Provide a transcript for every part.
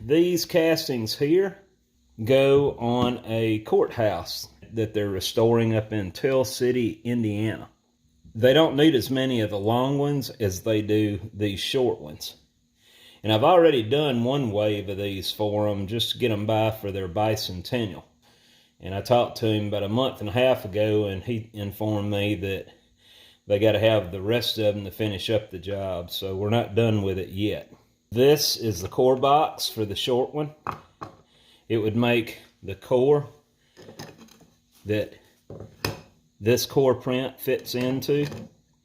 these castings here go on a courthouse that they're restoring up in Tell City, Indiana. They don't need as many of the long ones as they do these short ones. And I've already done one wave of these for them just to get them by for their bicentennial. And I talked to him about a month and a half ago, and he informed me that they got to have the rest of them to finish up the job. So we're not done with it yet. This is the core box for the short one. It would make the core that this core print fits into.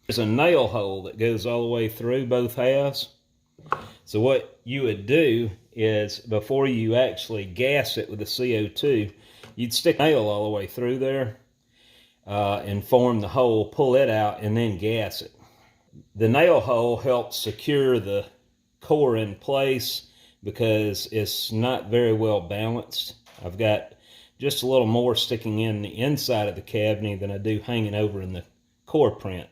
There's a nail hole that goes all the way through both halves. So what you would do is, before you actually gas it with the CO2, you'd stick a nail all the way through there and form the hole, pull it out, and then gas it. The nail hole helps secure the core in place because it's not very well balanced. I've got just a little more sticking in the inside of the cavity than I do hanging over in the core print.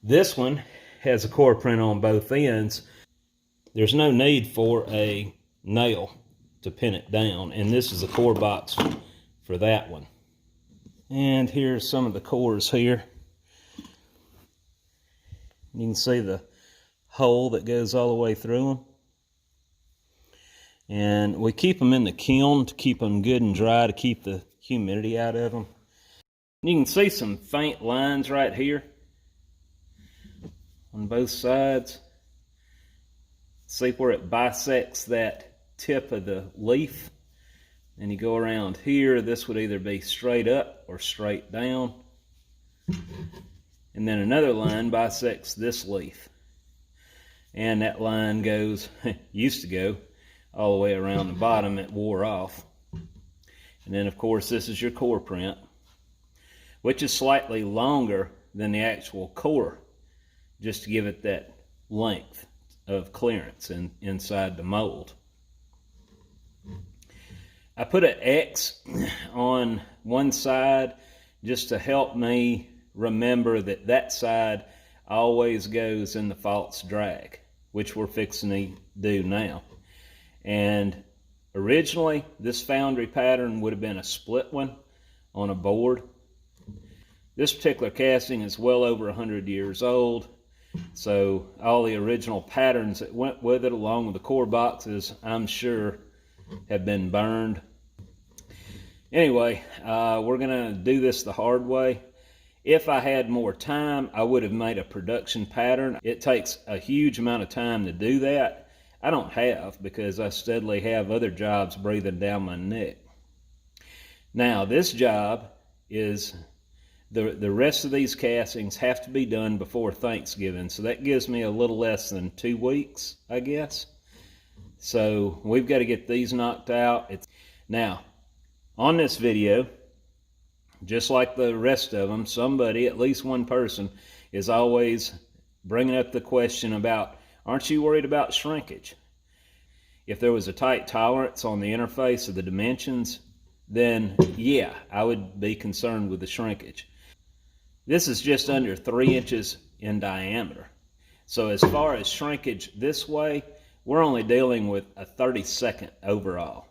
This one has a core print on both ends. There's no need for a nail to pin it down, and this is a core box for that one. And here's some of the cores here. You can see the hole that goes all the way through them. And we keep them in the kiln to keep them good and dry, to keep the humidity out of them. You can see some faint lines right here on both sides. See where it bisects that tip of the leaf? And you go around here, this would either be straight up or straight down. And then another line bisects this leaf. And that line goes, used to go, all the way around the bottom. It wore off. And then of course this is your core print, which is slightly longer than the actual core, just to give it that length of clearance inside the mold. I put an X on one side just to help me remember that that side always goes in the false drag, which we're fixing to do now. And originally this foundry pattern would have been a split one on a board. This particular casting is well over 100 years old, so all the original patterns that went with it, along with the core boxes, I'm sure have been burned. Anyway, we're gonna do this the hard way. If I had more time, I would have made a production pattern. It takes a huge amount of time to do that. I don't have, because I steadily have other jobs breathing down my neck. Now this job is, the rest of these castings have to be done before Thanksgiving, so that gives me a little less than 2 weeks, I guess. So we've got to get these knocked out. Now, on this video, just like the rest of them, somebody, at least one person, is always bringing up the question about, aren't you worried about shrinkage? If there was a tight tolerance on the interface of the dimensions, then yeah, I would be concerned with the shrinkage. This is just under 3 inches in diameter. So as far as shrinkage this way, we're only dealing with a 32nd overall.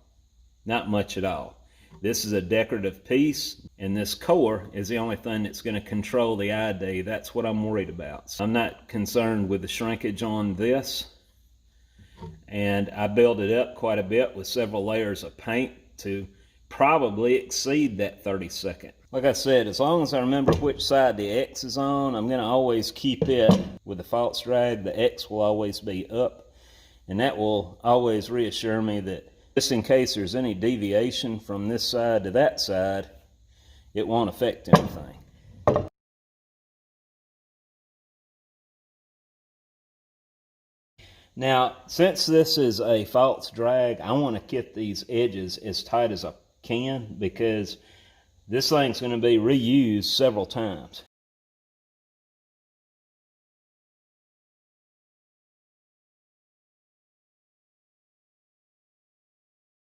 Not much at all. This is a decorative piece, and this core is the only thing that's going to control the ID. That's what I'm worried about. So I'm not concerned with the shrinkage on this. And I built it up quite a bit with several layers of paint to probably exceed that 32nd. Like I said, as long as I remember which side the X is on, I'm going to always keep it with the false drag. The X will always be up, and that will always reassure me that just in case there's any deviation from this side to that side, it won't affect anything. Now, since this is a false drag, I want to get these edges as tight as I can, because this thing's going to be reused several times.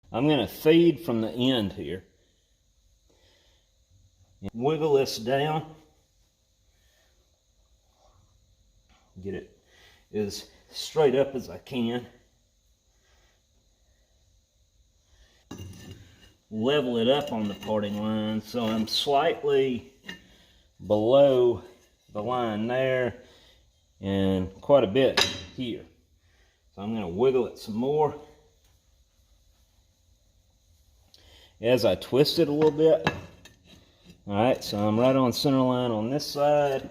I'm going to feed from the end here. Wiggle this down. Get it as straight up as I can. level it up on the parting line, so I'm slightly below the line there and quite a bit here. So I'm going to wiggle it some more as I twist it a little bit. Alright, so I'm right on center line on this side.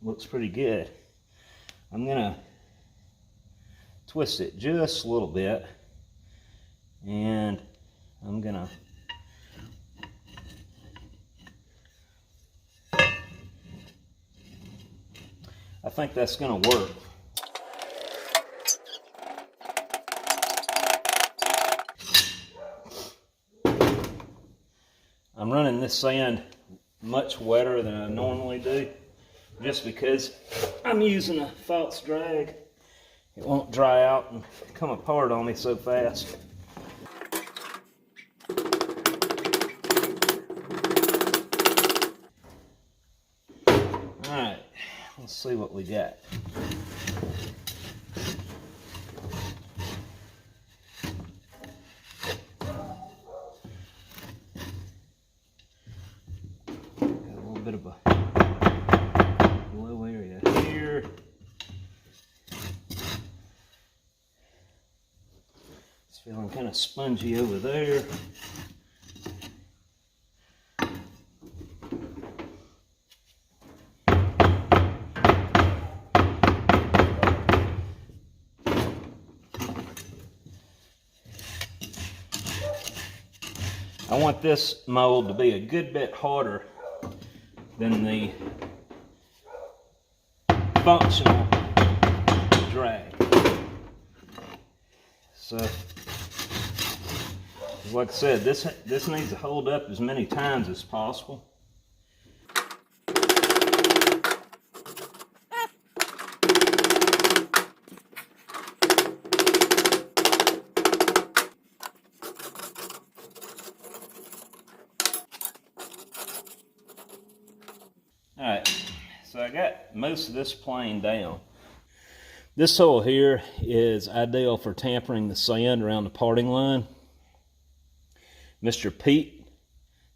Looks pretty good. I'm going to twist it just a little bit, and I'm going to I think that's going to work. I'm running this sand much wetter than I normally do, just because I'm using a false drag. It won't dry out and come apart on me so fast. Alright, let's see what we got. Bit of a low area here. It's feeling kind of spongy over there. I want this mold to be a good bit harder than the functional drag. So, like I said, this needs to hold up as many times as possible. Alright, so I got most of this plane down. This hole here is ideal for tampering the sand around the parting line. Mr. Pete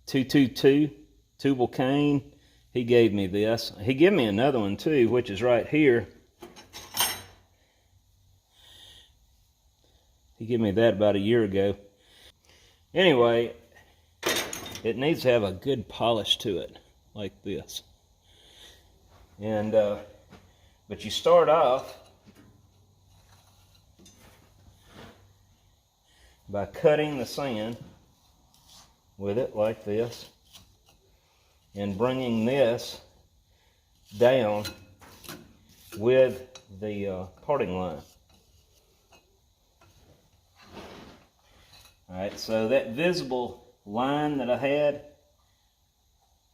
222 Tubal Cane, he gave me this. He gave me another one too, which is right here. He gave me that about a year ago. Anyway, it needs to have a good polish to it, like this. And but you start off by cutting the sand with it like this and bringing this down with the parting line. Alright, so that visible line that I had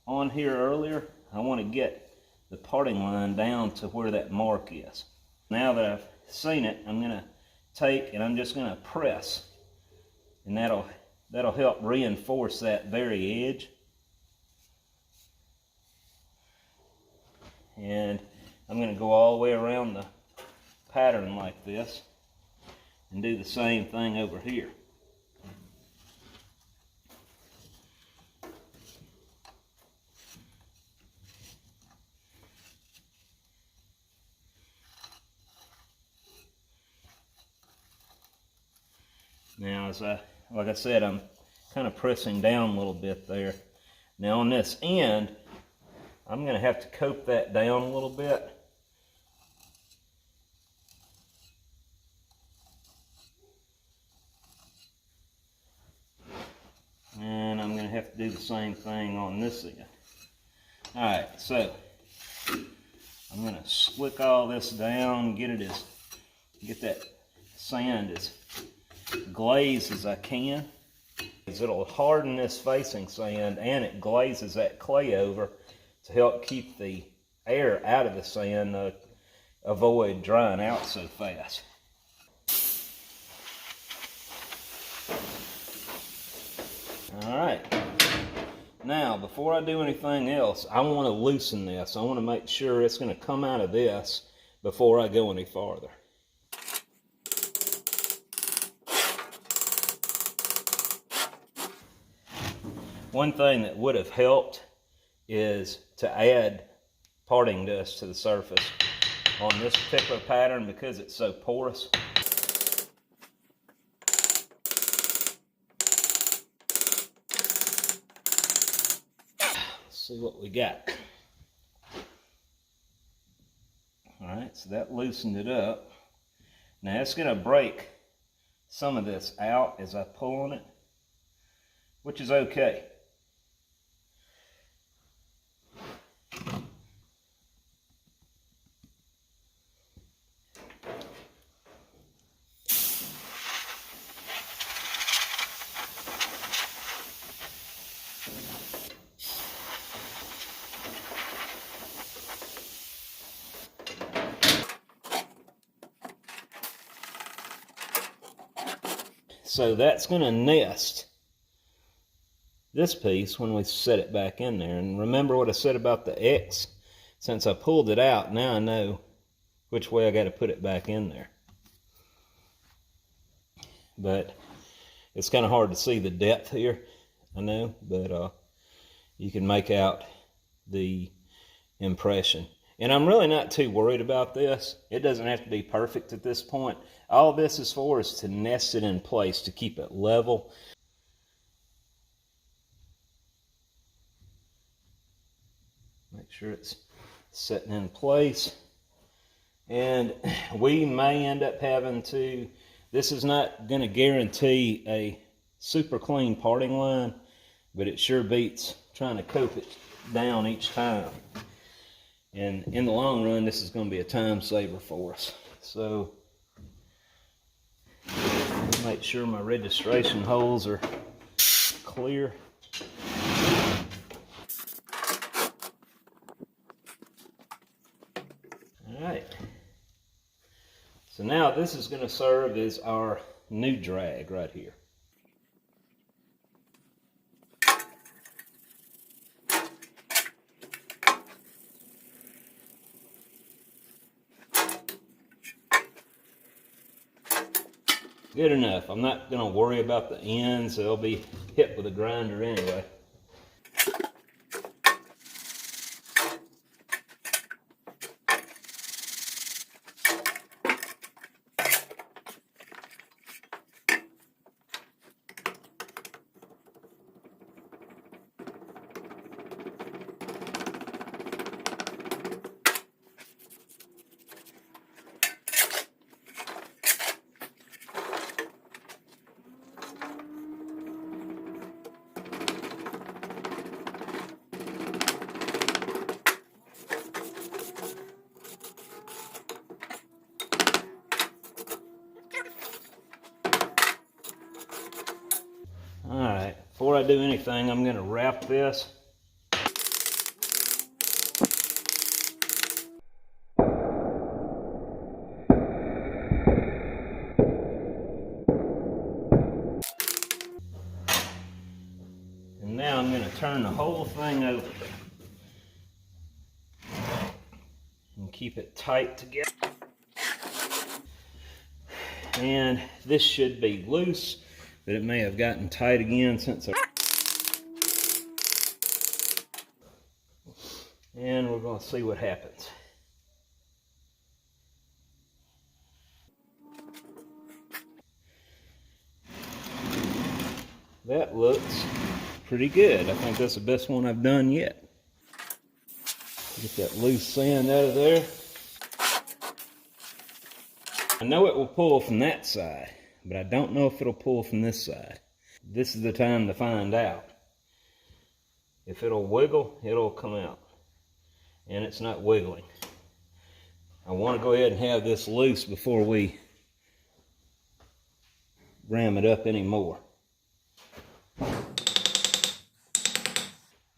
on here earlier, I want to get the parting line down to where that mark is. Now that I've seen it, I'm going to take and I'm just going to press, and that'll help reinforce that very edge. And I'm going to go all the way around the pattern like this and do the same thing over here. Now, like I said, I'm kind of pressing down a little bit there. Now on this end, I'm going to have to cope that down a little bit. And I'm going to have to do the same thing on this end. Alright, so I'm going to slick all this down, get that sand as glazed as I can. It'll harden this facing sand, and it glazes that clay over to help keep the air out of the sand, avoid drying out so fast. Alright, now before I do anything else, I want to loosen this. I want to make sure it's going to come out of this before I go any farther. One thing that would have helped is to add parting dust to the surface on this particular pattern because it's so porous. Let's see what we got. Alright, so that loosened it up. Now it's going to break some of this out as I pull on it, which is okay. So that's going to nest this piece when we set it back in there. And remember what I said about the X? Since I pulled it out, now I know which way I got to put it back in there. But it's kind of hard to see the depth here, I know, but you can make out the impression. And I'm really not too worried about this. It doesn't have to be perfect at this point. All this is for is to nest it in place, to keep it level. Make sure it's sitting in place. And we may end up having to, this is not going to guarantee a super clean parting line, but it sure beats trying to cope it down each time. And in the long run, this is going to be a time saver for us. So, make sure my registration holes are clear. Alright. So now this is going to serve as our new drag right here. Good enough. I'm not going to worry about the ends. They'll be hit with a grinder anyway. Alright, before I do anything, I'm going to wrap this. And now I'm going to turn the whole thing over and keep it tight together. And this should be loose, but it may have gotten tight again since I... And we're going to see what happens. That looks pretty good. I think that's the best one I've done yet. Get that loose sand out of there. I know it will pull from that side, but I don't know if it'll pull from this side. This is the time to find out. If it'll wiggle, it'll come out. And it's not wiggling. I want to go ahead and have this loose before we ram it up anymore.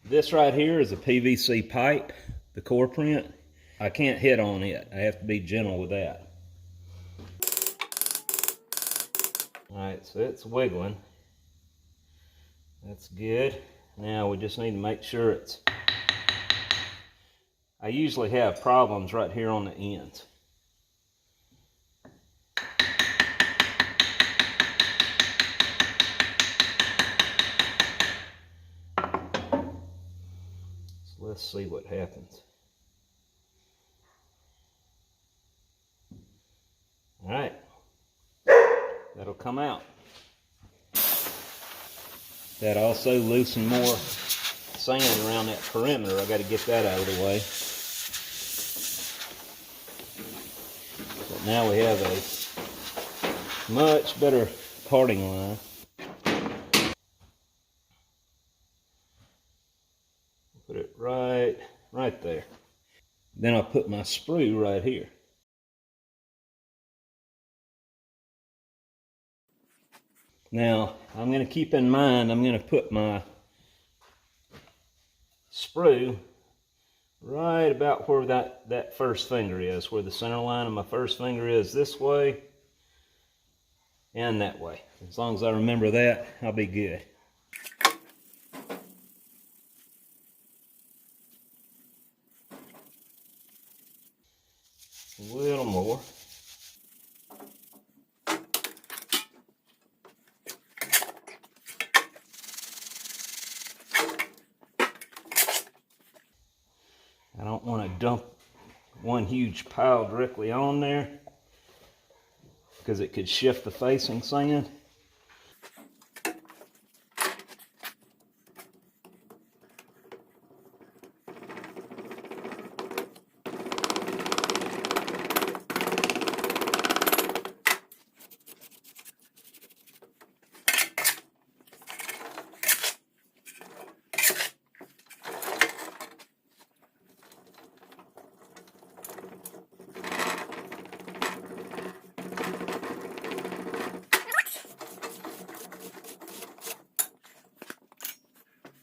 This right here is a PVC pipe, the core print. I can't hit on it. I have to be gentle with that. Alright, so it's wiggling. That's good. Now we just need to make sure it's... I usually have problems right here on the ends. see what happens. All right, that'll come out. That also loosened more sand around that perimeter. I got to get that out of the way. But now we have a much better parting line. Put it right there. Then I'll put my sprue right here. Now, I'm going to keep in mind, I'm going to put my sprue right about where that first finger is, where the center line of my first finger is, this way and that way. As long as I remember that, I'll be good. A little more. I don't want to dump one huge pile directly on there because it could shift the facing sand.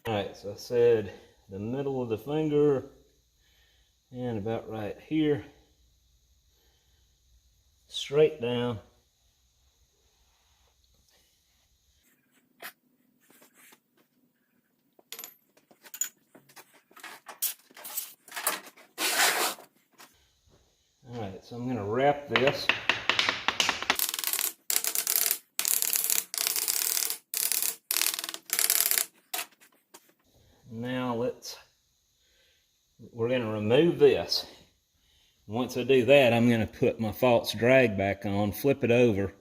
Alright, so I said the middle of the finger and about right here, straight down. Alright, so I'm going to wrap this. Now we're going to remove this. Once I do that, I'm going to put my false drag back on, flip it over,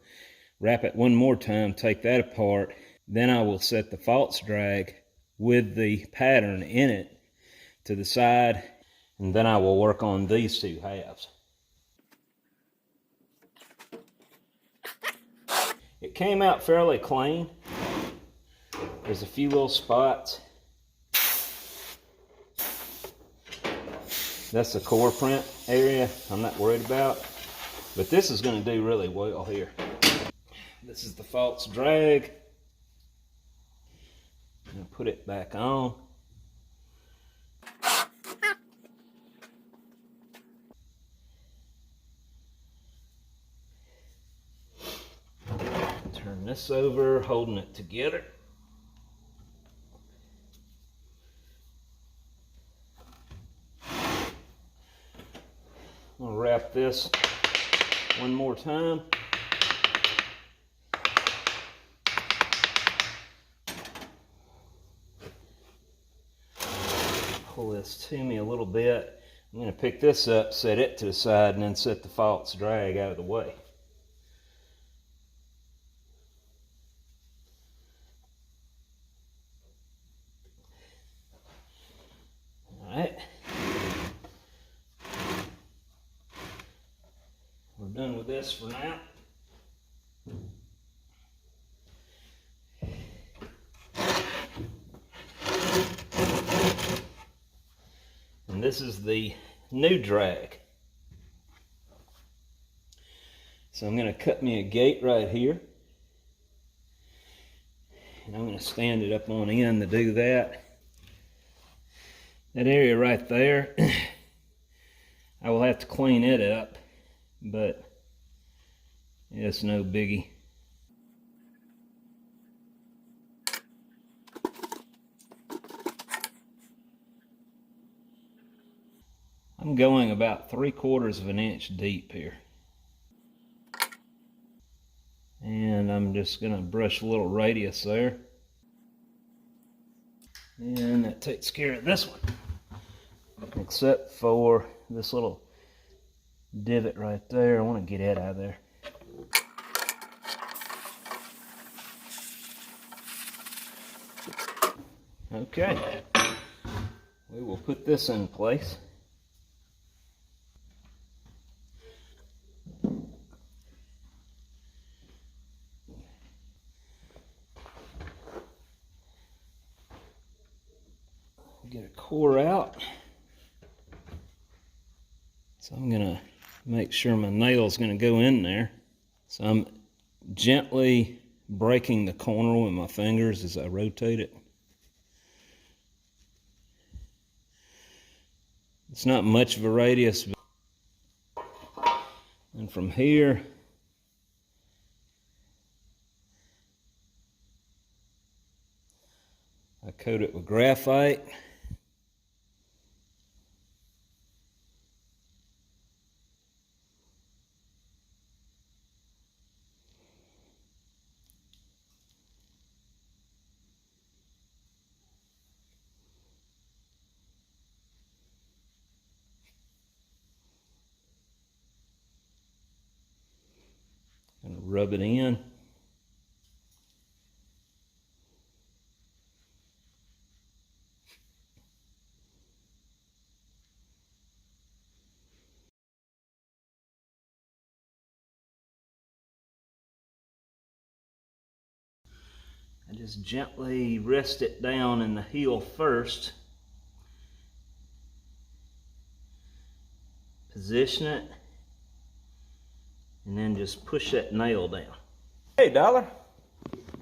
wrap it one more time, take that apart. Then I will set the false drag with the pattern in it to the side, and then I will work on these two halves. It came out fairly clean. There's a few little spots. That's the core print area I'm not worried about, but this is going to do really well here. This is the false drag. I'm going to put it back on. Turn this over, holding it together. I'm going to wrap this one more time. Pull this to me a little bit. I'm going to pick this up, set it to the side, and then set the false drag out of the way. Alright. We're done with this for now. And this is the new drag. So I'm going to cut me a gate right here. And I'm going to stand it up on end to do that. That area right there, I will have to clean it up, but it's no biggie. I'm going about 3/4 of an inch deep here. And I'm just going to brush a little radius there. And that takes care of this one. except for this little divot right there. I want to get it out of there. Okay, we will put this in place. Get a core out. So I'm gonna make sure my nail's gonna go in there. So I'm gently breaking the corner with my fingers as I rotate it. It's not much of a radius. And from here, I coat it with graphite. Gonna rub it in. I just gently rest it down in the heel first. Position it, and then just push that nail down. Hey, Dollar,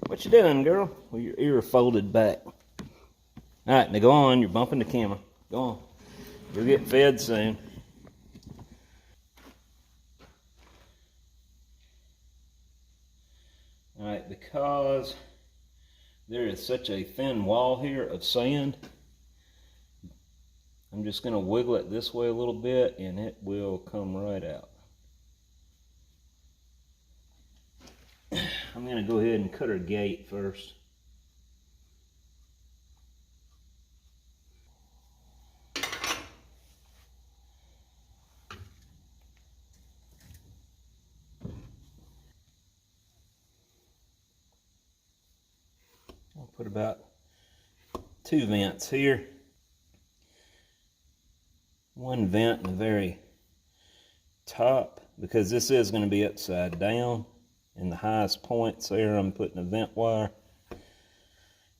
what you doing, girl? With your ear folded back. All right, now go on. You're bumping the camera. Go on. You'll get fed soon. All right, because there is such a thin wall here of sand, I'm just going to wiggle it this way a little bit, and it will come right out. I'm going to go ahead and cut her gate first. I'll put about 2 vents here. One vent in the very top, because this is going to be upside down. In the highest points there, I'm putting a vent wire.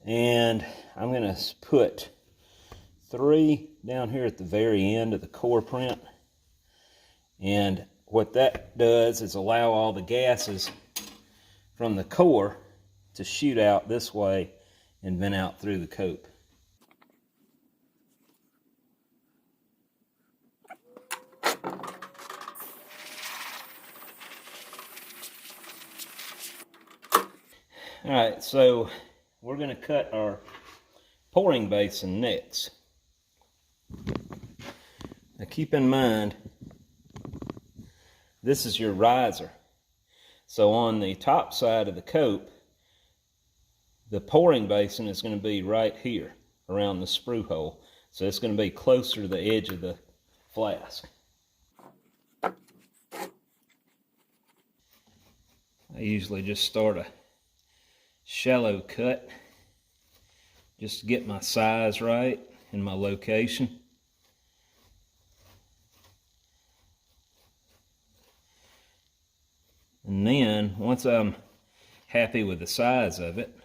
And I'm going to put 3 down here at the very end of the core print. And what that does is allow all the gases from the core to shoot out this way and vent out through the cope. All right, so we're going to cut our pouring basin next. Now keep in mind, this is your riser. So on the top side of the cope, the pouring basin is going to be right here around the sprue hole. So it's going to be closer to the edge of the flask. I usually just start a shallow cut just to get my size right and my location. And then once I'm happy with the size of it,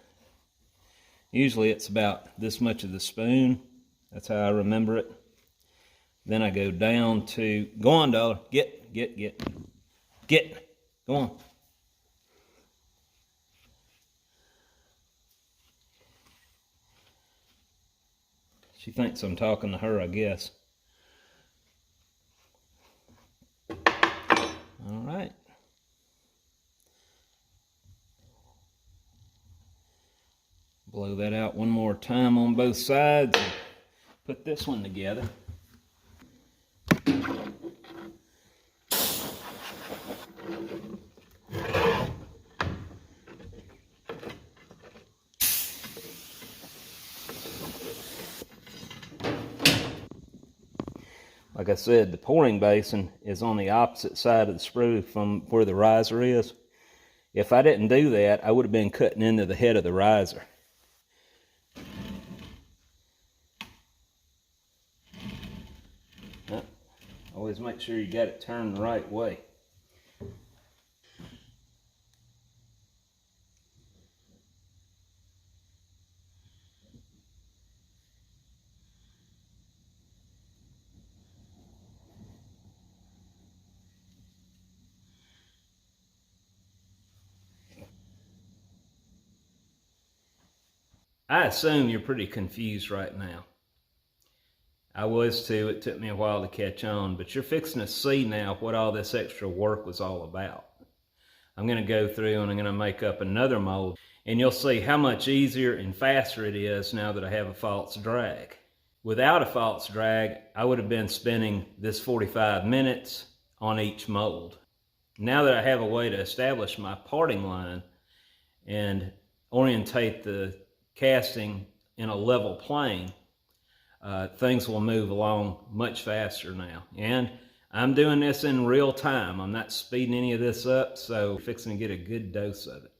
usually it's about this much of the spoon. That's how I remember it. Then I go down to, go on, Dollar, get, go on. She thinks I'm talking to her, I guess. All right. Blow that out one more time on both sides and put this one together. Like I said, the pouring basin is on the opposite side of the sprue from where the riser is. If I didn't do that, I would have been cutting into the head of the riser. Always make sure you got it turned the right way. I assume you're pretty confused right now. I was too. It took me a while to catch on, but you're fixing to see now what all this extra work was all about. I'm going to go through and I'm going to make up another mold, and you'll see how much easier and faster it is now that I have a false drag. Without a false drag, I would have been spending this 45 minutes on each mold. Now that I have a way to establish my parting line and orientate the casting in a level plane, things will move along much faster now. And I'm doing this in real time. I'm not speeding any of this up, so fixing to get a good dose of it.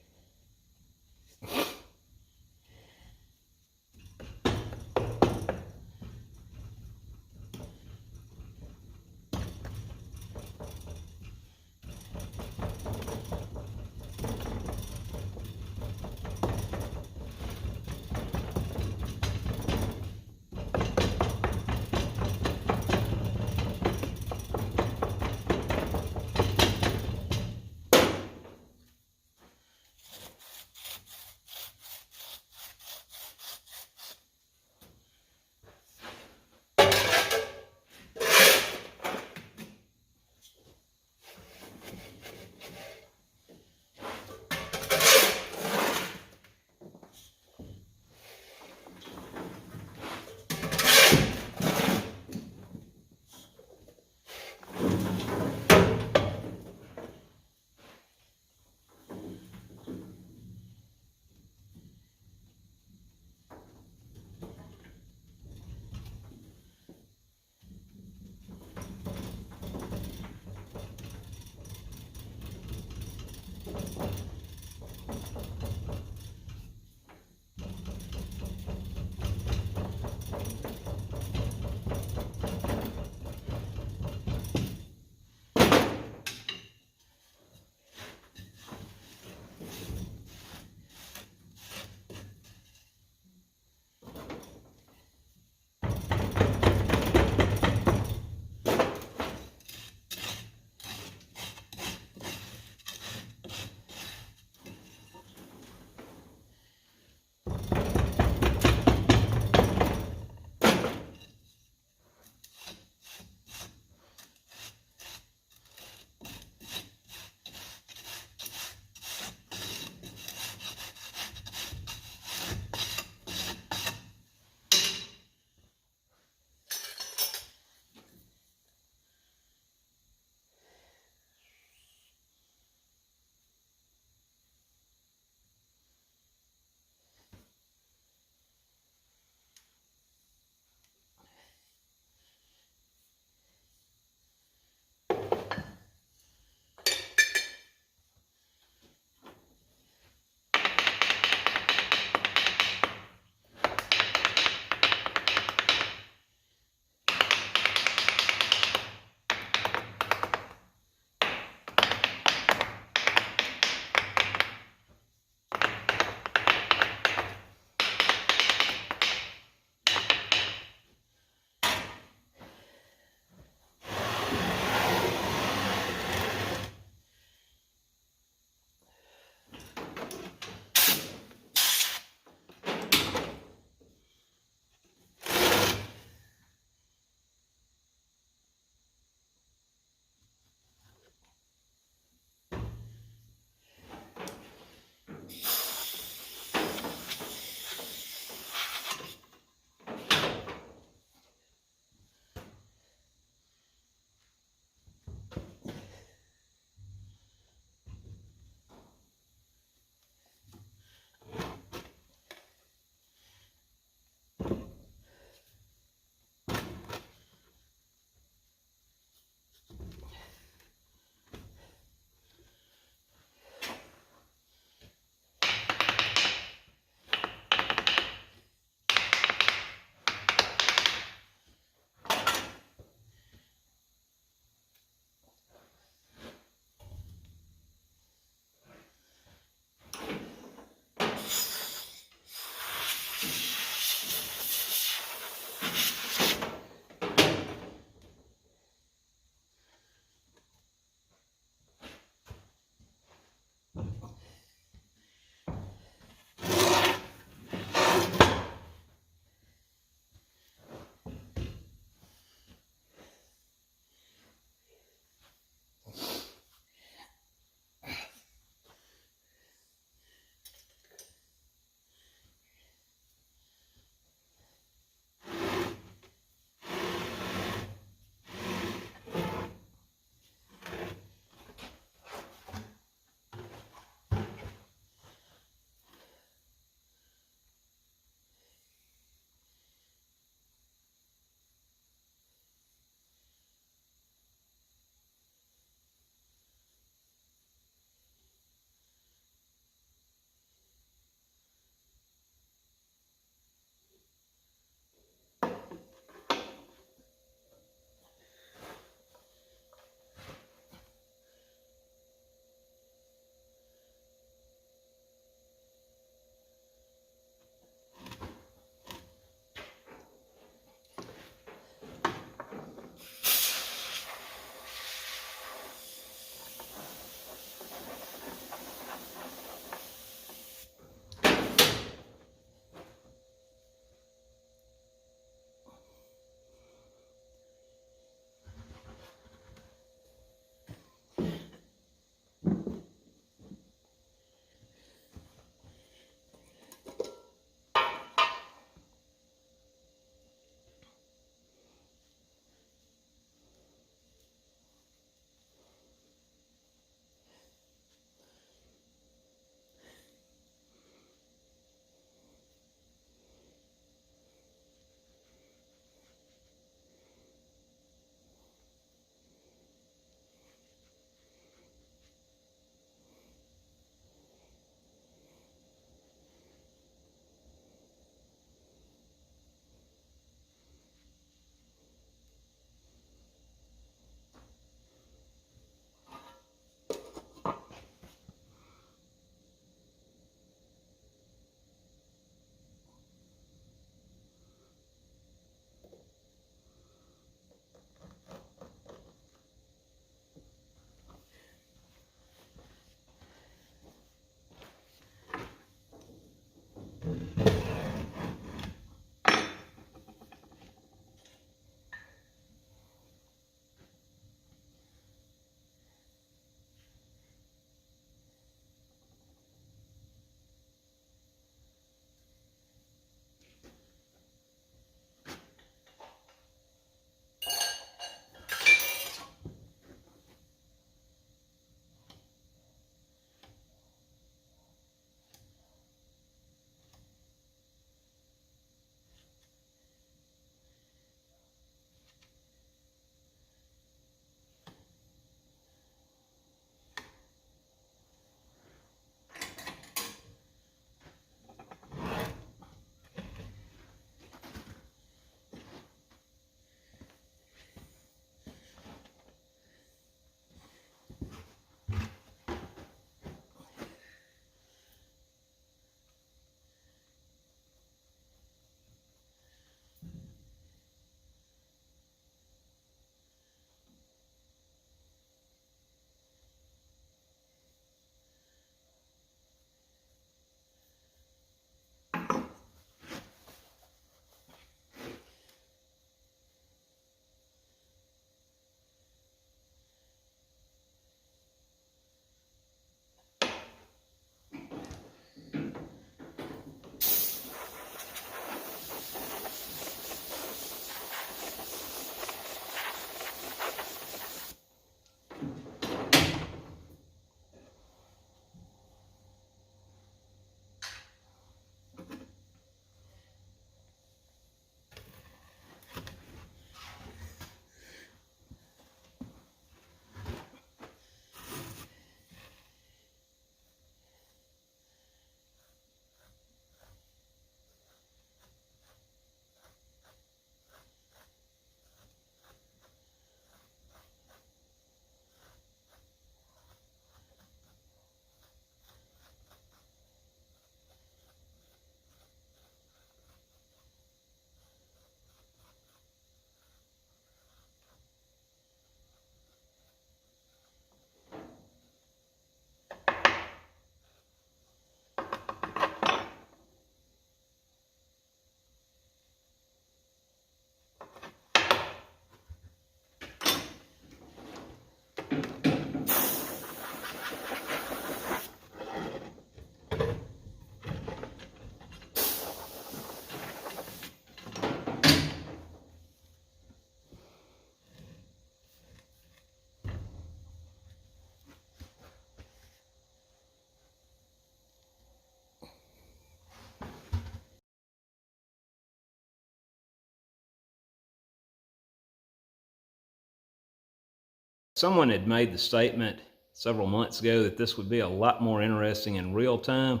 Someone had made the statement several months ago that this would be a lot more interesting in real time.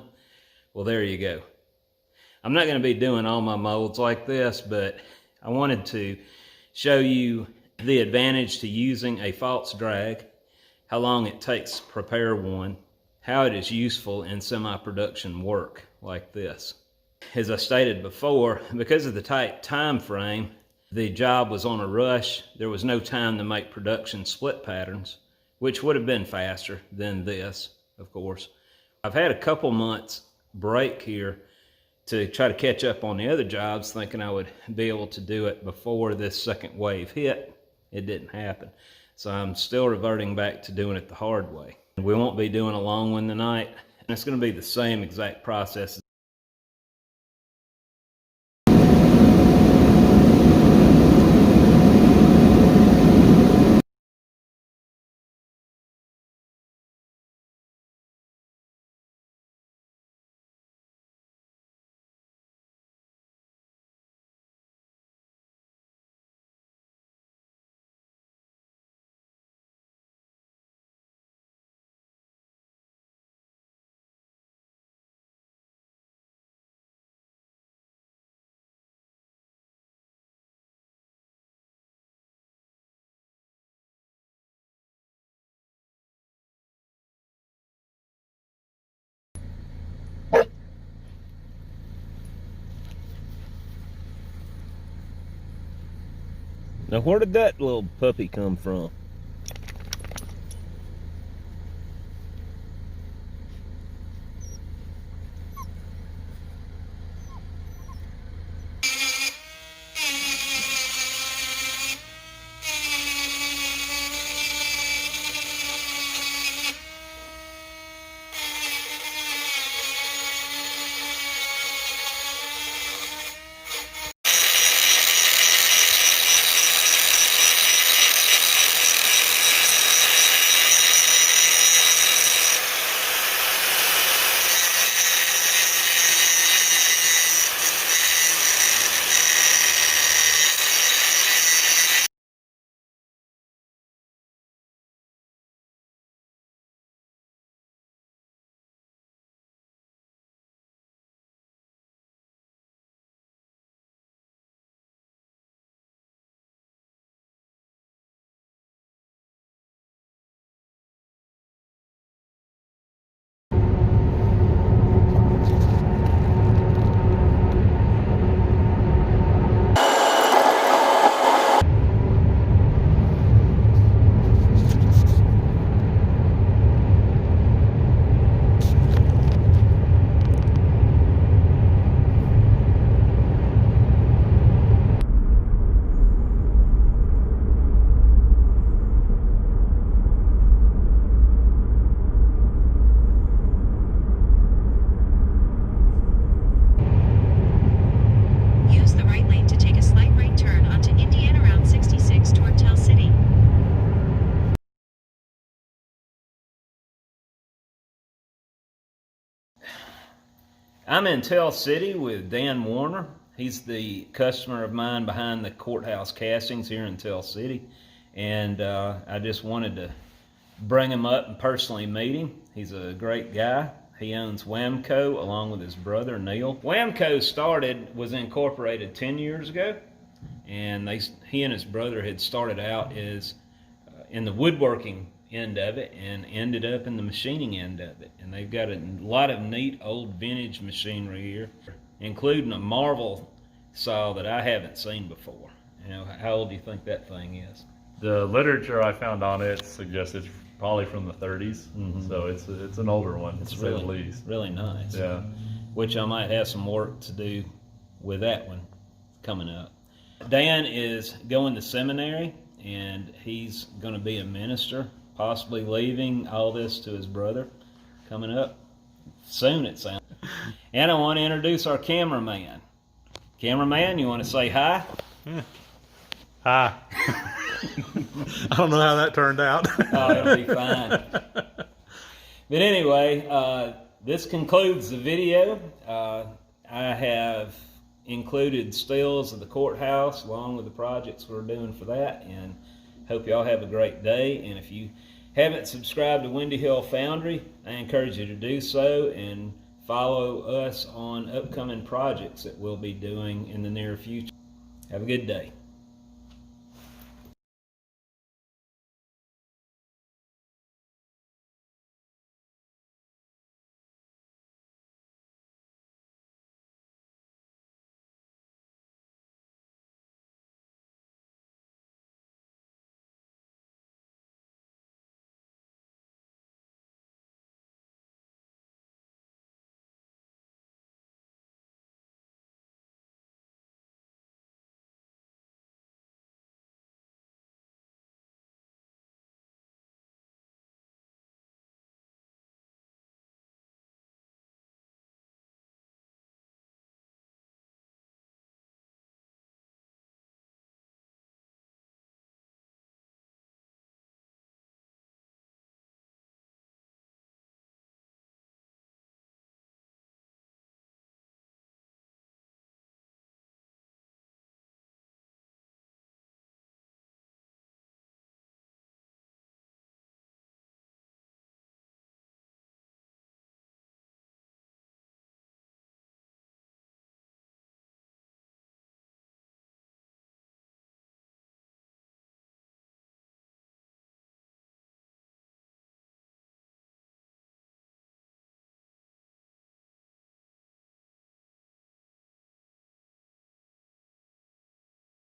Well, there you go. I'm not going to be doing all my molds like this, but I wanted to show you the advantage to using a false drag, how long it takes to prepare one, how it is useful in semi-production work like this. As I stated before, because of the tight time frame, the job was on a rush. There was no time to make production split patterns, which would have been faster than this, of course. I've had a couple months break here to try to catch up on the other jobs, thinking I would be able to do it before this second wave hit. It didn't happen. So I'm still reverting back to doing it the hard way. We won't be doing a long one tonight. And it's going to be the same exact process. Now, where did that little puppy come from? I'm in Tell City with Dan Warner. He's the customer of mine behind the Courthouse castings here in Tell City. And I just wanted to bring him up and personally meet him. He's a great guy. He owns Whamco along with his brother Neil. Whamco was incorporated 10 years ago. And he and his brother had started out as in the woodworking end of it and ended up in the machining end of it. And they've got a lot of neat old vintage machinery here, including a Marvel saw that I haven't seen before. You know, how old do you think that thing is? The literature I found on it suggests it's probably from the 30s, so it's an older one, to say the least. Really nice. Yeah. Which I might have some work to do with that one coming up. Dan is going to seminary, and he's going to be a minister, possibly leaving all this to his brother coming up soon, it sounds. And I want to introduce our cameraman. Cameraman, you want to say hi? Hi. I don't know how that turned out. Oh, it'll be fine. But anyway, this concludes the video. I have included stills of the courthouse along with the projects we're doing for that, and Hope y'all have a great day, and if you haven't subscribed to Windy Hill Foundry, I encourage you to do so and follow us on upcoming projects that we'll be doing in the near future. Have a good day.